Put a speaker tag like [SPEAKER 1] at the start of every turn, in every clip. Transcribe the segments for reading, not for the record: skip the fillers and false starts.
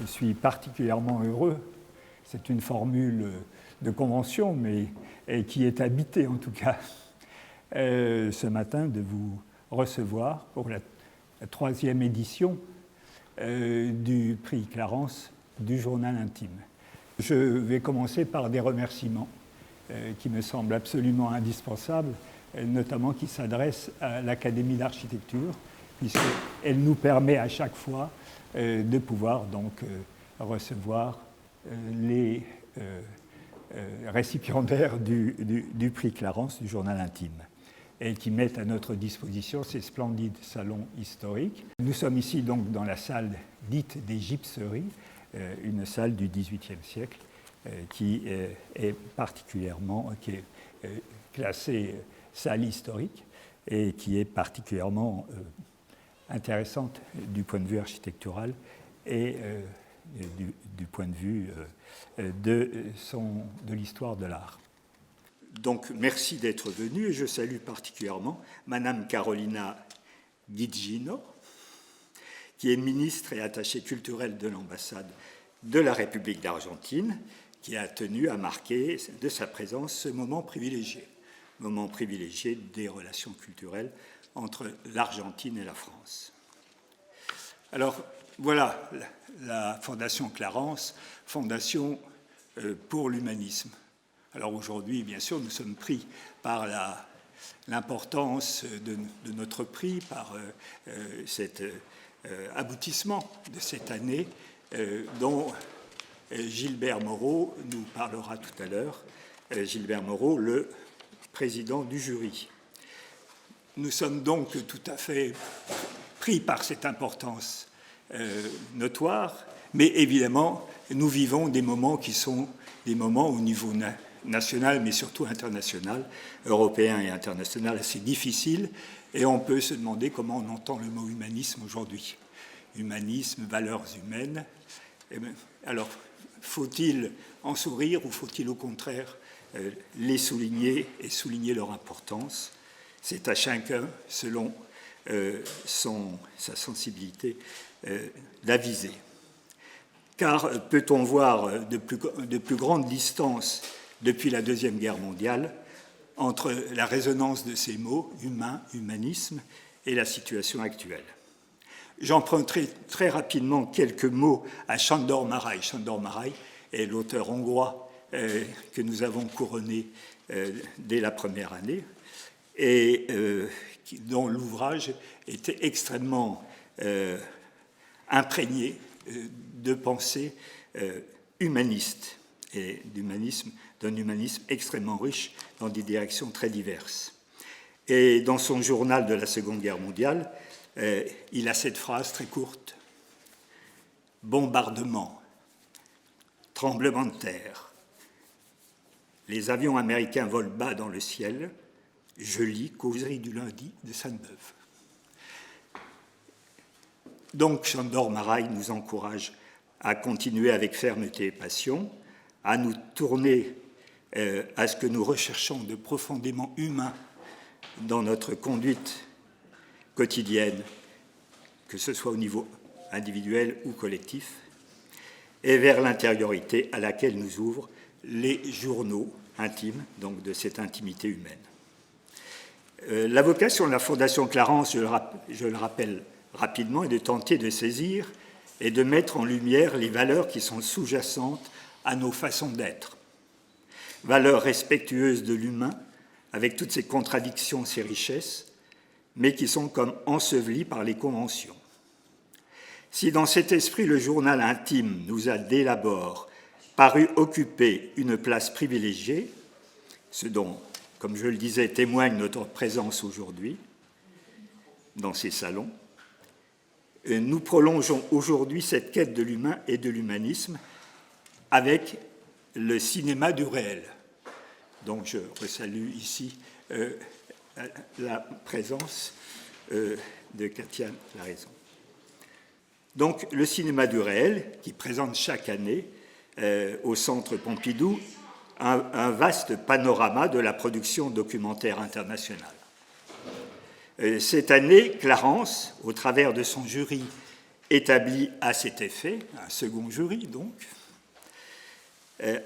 [SPEAKER 1] suis particulièrement heureux, c'est une formule de convention, mais qui est habitée en tout cas, ce matin de vous recevoir pour la troisième édition du prix Clarence du journal intime. Je vais commencer par des remerciements qui me semblent absolument indispensables, notamment qui s'adressent à l'Académie d'architecture, puisqu'elle nous permet à chaque fois de pouvoir donc recevoir les récipiendaires du prix Clarence du journal intime, et qui mettent à notre disposition ces splendides salons historiques. Nous sommes ici donc dans la salle dite des gypseries, une salle du XVIIIe siècle qui est particulièrement classée salle historique et qui est particulièrement intéressante du point de vue architectural et du point de vue de l'histoire de l'art. Donc, merci d'être venu et je salue particulièrement Madame Carolina Guigino, qui est ministre et attachée culturelle de l'ambassade de la République d'Argentine, qui a tenu à marquer de sa présence ce moment privilégié des relations culturelles entre l'Argentine et la France. Alors, voilà la Fondation Clarence, fondation pour l'humanisme. Alors aujourd'hui, bien sûr, nous sommes pris par l'importance de notre prix, par cet aboutissement de cette année dont Gilbert Moreau nous parlera tout à l'heure. Gilbert Moreau, le président du jury. Nous sommes donc tout à fait pris par cette importance notoire, mais évidemment, nous vivons des moments qui sont des moments au niveau national, mais surtout international, européen et international, assez difficiles, et on peut se demander comment on entend le mot humanisme aujourd'hui. Humanisme, valeurs humaines. Alors, faut-il en sourire ou faut-il au contraire les souligner et souligner leur importance? C'est à chacun, selon sa sensibilité, d'aviser. Car peut-on voir de plus grande distance depuis la Deuxième Guerre mondiale entre la résonance de ces mots, humain, humanisme, et la situation actuelle? J'emprunterai très rapidement quelques mots à Sándor Márai. Sándor Márai est l'auteur hongrois que nous avons couronné dès la première année et dont l'ouvrage était extrêmement imprégné de pensée humaniste et d'un humanisme extrêmement riche dans des directions très diverses. Et dans son journal de la Seconde Guerre mondiale, il a cette phrase très courte: bombardement, tremblement de terre, les avions américains volent bas dans le ciel, je lis Causerie du lundi de Sainte-Beuve. Donc, Sándor Márai nous encourage à continuer avec fermeté et passion, à nous tourner à ce que nous recherchons de profondément humain dans notre conduite quotidienne, que ce soit au niveau individuel ou collectif, et vers l'intériorité à laquelle nous ouvrent les journaux intimes, donc de cette intimité humaine. La vocation de la Fondation Clarence, je le rappelle rapidement, est de tenter de saisir et de mettre en lumière les valeurs qui sont sous-jacentes à nos façons d'être. Valeurs respectueuses de l'humain, avec toutes ses contradictions, ses richesses, mais qui sont comme ensevelies par les conventions. Si dans cet esprit le journal intime nous a dès l'abord paru occuper une place privilégiée, ce dont, comme je le disais, témoigne notre présence aujourd'hui dans ces salons, nous prolongeons aujourd'hui cette quête de l'humain et de l'humanisme avec le cinéma du réel. Donc je resalue ici la présence de Katia Laraison. Donc le cinéma du réel, qui présente chaque année au Centre Pompidou un vaste panorama de la production documentaire internationale. Cette année, Clarence, au travers de son jury établi à cet effet, un second jury donc,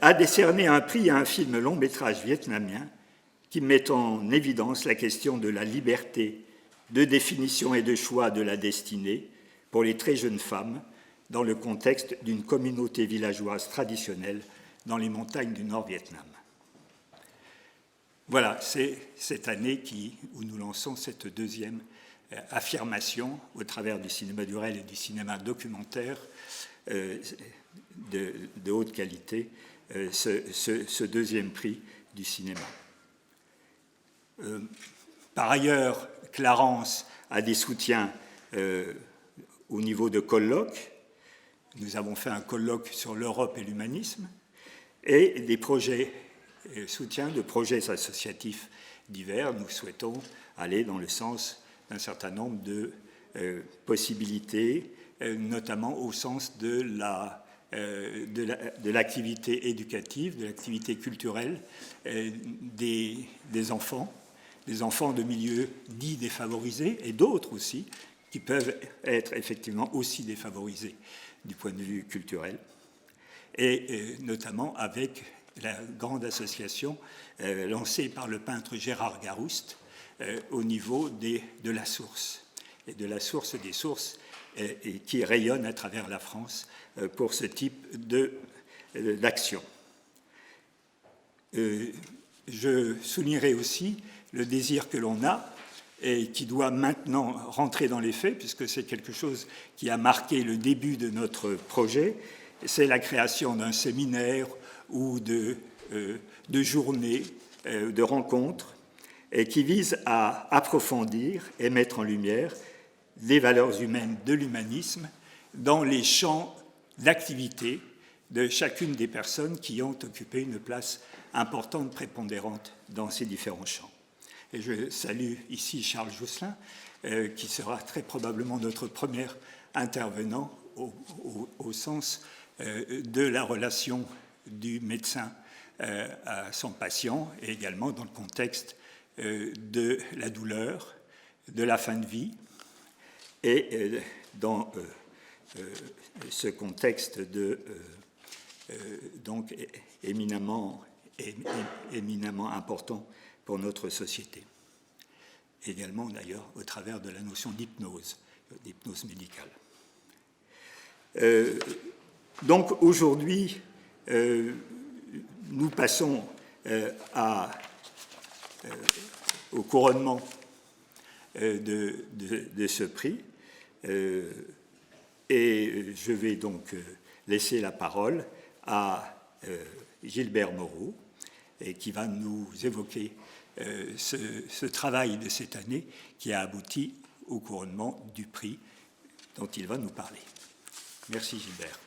[SPEAKER 1] a décerné un prix à un film long-métrage vietnamien qui met en évidence la question de la liberté de définition et de choix de la destinée pour les très jeunes femmes dans le contexte d'une communauté villageoise traditionnelle dans les montagnes du Nord-Vietnam. Voilà, c'est cette année où nous lançons cette deuxième affirmation au travers du cinéma du réel et du cinéma documentaire de haute qualité, ce deuxième prix du cinéma. Par ailleurs, Clarence a des soutiens au niveau de colloques. Nous avons fait un colloque sur l'Europe et l'humanisme et des soutiens de projets associatifs divers. Nous souhaitons aller dans le sens d'un certain nombre de possibilités, notamment au sens de l'activité éducative, de l'activité culturelle des enfants de milieux dits défavorisés, et d'autres aussi, qui peuvent être effectivement aussi défavorisés du point de vue culturel, et notamment avec la grande association lancée par le peintre Gérard Garouste au niveau de la source, et de la source des sources, et qui rayonne à travers la France pour ce type d'action. Je soulignerai aussi le désir que l'on a et qui doit maintenant rentrer dans les faits, puisque c'est quelque chose qui a marqué le début de notre projet, c'est la création d'un séminaire ou de journées, de rencontres, et qui vise à approfondir et mettre en lumière les valeurs humaines de l'humanisme dans les champs d'activité de chacune des personnes qui ont occupé une place importante, prépondérante dans ces différents champs. Et je salue ici Charles Jousselin, qui sera très probablement notre premier intervenant au sens de la relation du médecin à son patient, et également dans le contexte de la douleur, de la fin de vie, et dans ce contexte donc éminemment important pour notre société. Également, d'ailleurs, au travers de la notion d'hypnose médicale. Donc, aujourd'hui, nous passons au couronnement de ce prix. Et je vais donc laisser la parole à Gilbert Moreau, et qui va nous évoquer ce travail de cette année qui a abouti au couronnement du prix dont il va nous parler. Merci Gilbert.